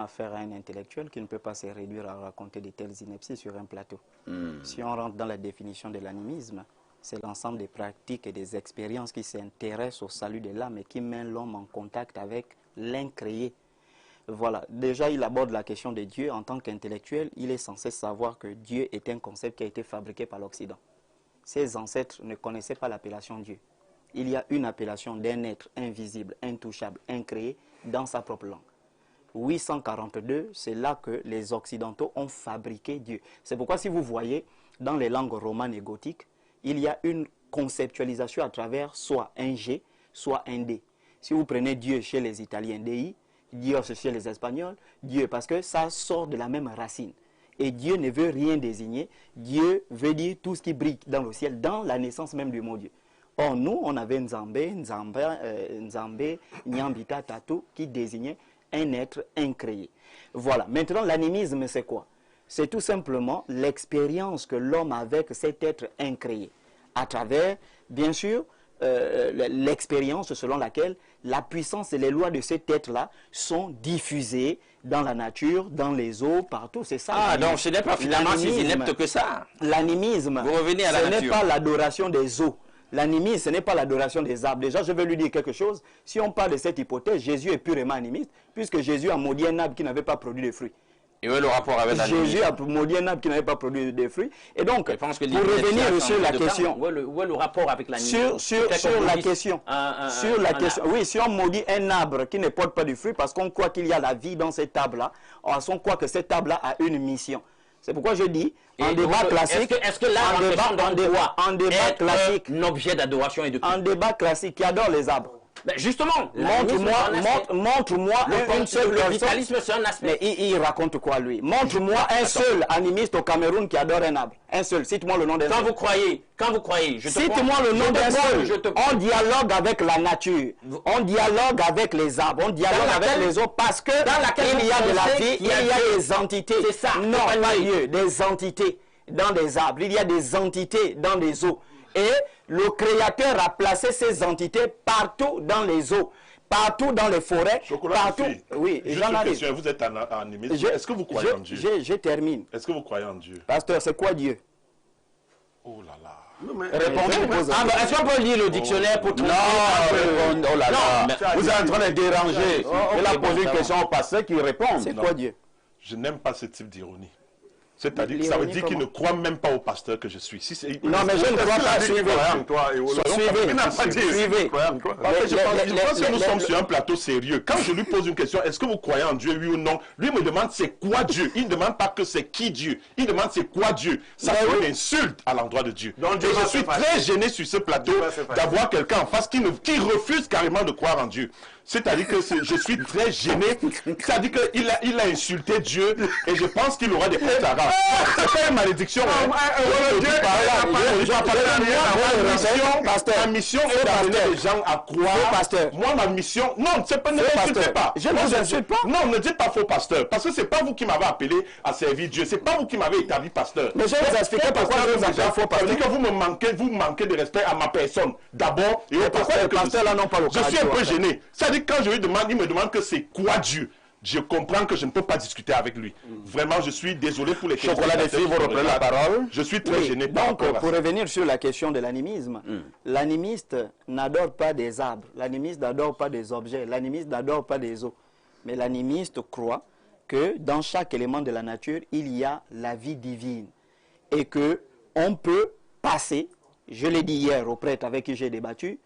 affaire à un intellectuel qui ne peut pas se réduire à raconter de telles inepties sur un plateau. Si on rentre dans la définition de l'animisme, c'est l'ensemble des pratiques et des expériences qui s'intéressent au salut de l'âme et qui mettent l'homme en contact avec l'incréé. Voilà, déjà il aborde la question de Dieu. En tant qu'intellectuel, il est censé savoir que Dieu est un concept qui a été fabriqué par l'Occident. Ses ancêtres ne connaissaient pas l'appellation Dieu. Il y a une appellation d'un être invisible, intouchable, incréé dans sa propre langue. 842, c'est là que les Occidentaux ont fabriqué Dieu. C'est pourquoi si vous voyez dans les langues romanes et gothiques, il y a une conceptualisation à travers soit un G, soit un D. Si vous prenez Dieu chez les Italiens, Dei, Dieu chez les Espagnols, Dieu, parce que ça sort de la même racine. Et Dieu ne veut rien désigner. Dieu veut dire tout ce qui brille dans le ciel, dans la naissance même du mot Dieu. Or, nous, on avait Nzambe, Nyambita, Tatu, qui désignait un être incréé. Voilà. Maintenant, l'animisme, c'est quoi? C'est tout simplement l'expérience que l'homme a avec cet être incréé. À travers, bien sûr, l'expérience selon laquelle la puissance et les lois de cet être-là sont diffusées dans la nature, dans les eaux, partout. C'est ça. Ah, donc ce n'est pas finalement si inepte que ça. L'animisme, vous revenez à la nature. Ce n'est pas l'adoration des eaux. L'animisme, ce n'est pas l'adoration des arbres. Déjà, je vais lui dire quelque chose. Si on parle de cette hypothèse, Jésus est purement animiste, puisque Jésus a maudit un arbre qui n'avait pas produit de fruits. Et où est le rapport avec l'animisme? Jésus a maudit un arbre qui n'avait pas produit de fruits. Et donc, pour revenir sur la question... Où est le rapport avec l'animisme? Sur la question. Oui, si on maudit un arbre qui ne porte pas de fruits, parce qu'on croit qu'il y a la vie dans cet arbre-là, on croit que cet arbre-là a une mission. C'est pourquoi je dis, en débat classique, est-ce que là, en débat classique, un objet d'adoration et de culte? En débat classique, qui adore les arbres. Ben justement, montre-moi une seule personne. Le vitalisme, c'est un aspect. Mais il raconte quoi, lui? Montre-moi un seul animiste au Cameroun qui adore un arbre. Un seul. Cite-moi le nom d'un seul. Quand vous croyez, cite-moi le nom d'un seul. On dialogue avec la nature. On dialogue avec les arbres. On dialogue avec les eaux parce que il y a de la vie, il y a des entités. C'est ça. Non, pas Dieu. Des entités dans des arbres. Il y a des entités dans des eaux. Et le Créateur a placé ces entités partout dans les eaux, partout dans les forêts, partout. Oui, j'en arrive. Vous êtes animiste. Est-ce que vous croyez en Dieu? Je termine. Est-ce que vous croyez en Dieu? Pasteur, c'est quoi Dieu? Oh là là. Répondez. Est-ce qu'on peut lire le dictionnaire pour trouver? Non, oh là là. Vous êtes en train de déranger. Il a posé une question au pasteur qui répond. C'est quoi Dieu? Je n'aime pas ce type d'ironie. C'est-à-dire que ça veut dire qu'il ne croit même pas au pasteur que je suis. Non, mais je ne crois pas. Suivez. Il n'a pas dit. Je pense que nous sommes sur un plateau sérieux. Quand je lui pose une question, est-ce que vous croyez en Dieu, oui ou non? Lui me demande c'est quoi Dieu. Il ne demande pas que c'est qui Dieu. Il demande c'est quoi Dieu. Ça c'est une insulte à l'endroit de Dieu. Et je suis très gêné sur ce plateau d'avoir quelqu'un en face qui refuse carrément de croire en Dieu. C'est-à-dire que je suis très gêné. C'est-à-dire qu'il a insulté Dieu et je pense qu'il aura des comptes à rendre. C'est pas une malédiction. Ma mission est d'amener les gens à croire. Moi, ma mission... Non, ne m'insultez pas. Je ne vous insulte pas. Non, ne dites pas faux pasteur. Parce que c'est pas vous qui m'avez appelé à servir Dieu. C'est pas vous qui m'avez établi pasteur. Mais je vais vous expliquer pourquoi je vous appelle faux pasteur. Que vous manquez de respect à ma personne. D'abord, et au pasteur que je suis un peu gêné. C'est-à-dire quand je lui demande, il me demande que c'est quoi Dieu. Je comprends que je ne peux pas discuter avec lui. Vraiment, je suis désolé pour les questions. Chocolat des filles, vous reprenez la parole. Je suis très gêné par rapport à ça. Pour revenir sur la question de l'animisme, l'animiste n'adore pas des arbres, l'animiste n'adore pas des objets, l'animiste n'adore pas des eaux. Mais l'animiste croit que dans chaque élément de la nature, il y a la vie divine. Et que on peut passer, je l'ai dit hier aux prêtres avec qui j'ai débattu,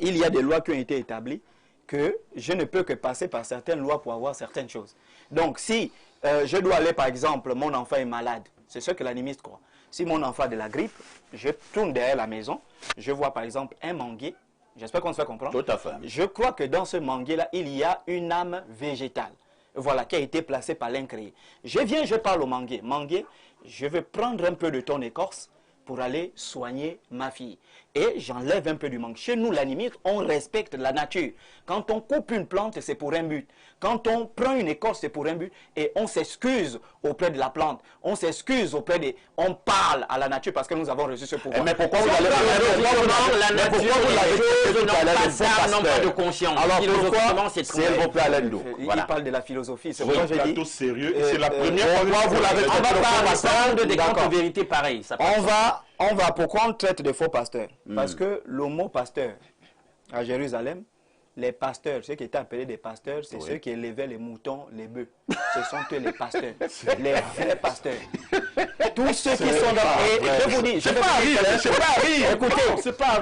il y a des lois qui ont été établies, que je ne peux que passer par certaines lois pour avoir certaines choses. Donc, si je dois aller, par exemple, mon enfant est malade, c'est ce que l'animiste croit. Si mon enfant a de la grippe, je tourne derrière la maison, je vois, par exemple, un manguier. J'espère qu'on se fait comprendre. Tout à fait. Je crois que dans ce manguier-là, il y a une âme végétale. Voilà, qui a été placée par l'incréé. Je viens, je parle au manguier. Manguier, je vais prendre un peu de ton écorce pour aller soigner ma fille. et j'enlève un peu du manque. Chez nous, l'animisme, on respecte la nature. Quand on coupe une plante, c'est pour un but. Quand on prend une écorce, c'est pour un but. Et on s'excuse auprès de la plante. On s'excuse auprès des... On parle à la nature parce que nous avons reçu ce pouvoir. Mais pourquoi vous allez la nature, les choses n'ont pas de conscience. Alors pourquoi s'il vous plaît, Alendo. Il parle de la philosophie. C'est un plateau sérieux et c'est la première fois que vous l'avez on va parler de des contre-vérités pareilles. Pourquoi on traite de faux pasteurs? Parce que le mot pasteur, à Jérusalem, les pasteurs, ceux qui étaient appelés des pasteurs, c'est ceux qui élevaient les moutons, les bœufs. Ce sont eux les pasteurs, les vrais pasteurs. Tous ceux qui sont dans... Et je vous dis, c'est pas rire. Écoutez,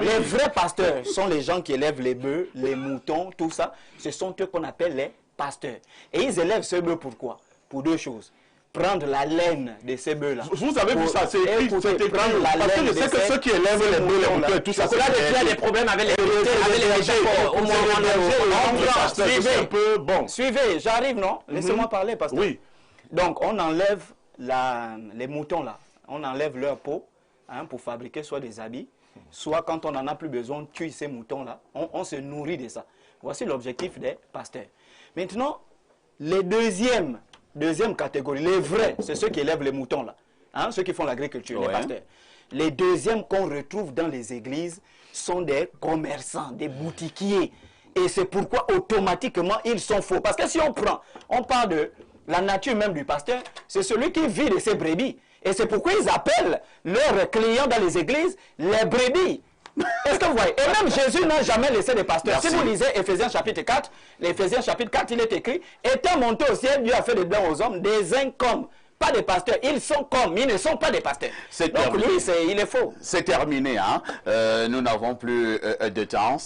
les vrais pasteurs sont les gens qui élèvent les bœufs, les moutons, tout ça. Ce sont eux qu'on appelle les pasteurs. Et ils élèvent ces bœufs pourquoi? Pour deux choses. Prendre la laine de ces bœufs-là. Vous avez vu ça, c'est écrit. Parce que je sais que ceux qui élèvent les bœufs, les moutons et tout ça, c'est là qu'il y a des problèmes avec les métaphores. Suivez, j'arrive, non? Laissez-moi parler, parce que... Oui. Donc, on enlève les moutons, là. On enlève leur peau pour fabriquer soit des habits, soit quand on n'en a plus besoin, on tue ces moutons-là. On se nourrit de ça. Voici l'objectif des pasteurs. Maintenant, les deuxième catégorie, les vrais, c'est ceux qui élèvent les moutons là, ceux qui font l'agriculture, les pasteurs. Les deuxièmes qu'on retrouve dans les églises sont des commerçants, des boutiquiers. Et c'est pourquoi automatiquement ils sont faux. Parce que si on parle de la nature même du pasteur, c'est celui qui vit de ses brebis. Et c'est pourquoi ils appellent leurs clients dans les églises les brebis. Est-ce que vous voyez? Et même Jésus n'a jamais laissé de pasteur. Si vous lisez Éphésiens chapitre 4, l'Éphésiens chapitre 4, il est écrit, étant monté au ciel, Dieu a fait des dons aux hommes, des uns comme, pas des pasteurs. Ils sont comme, ils ne sont pas des pasteurs. Donc lui, il est faux. C'est terminé, hein. Nous n'avons plus de temps.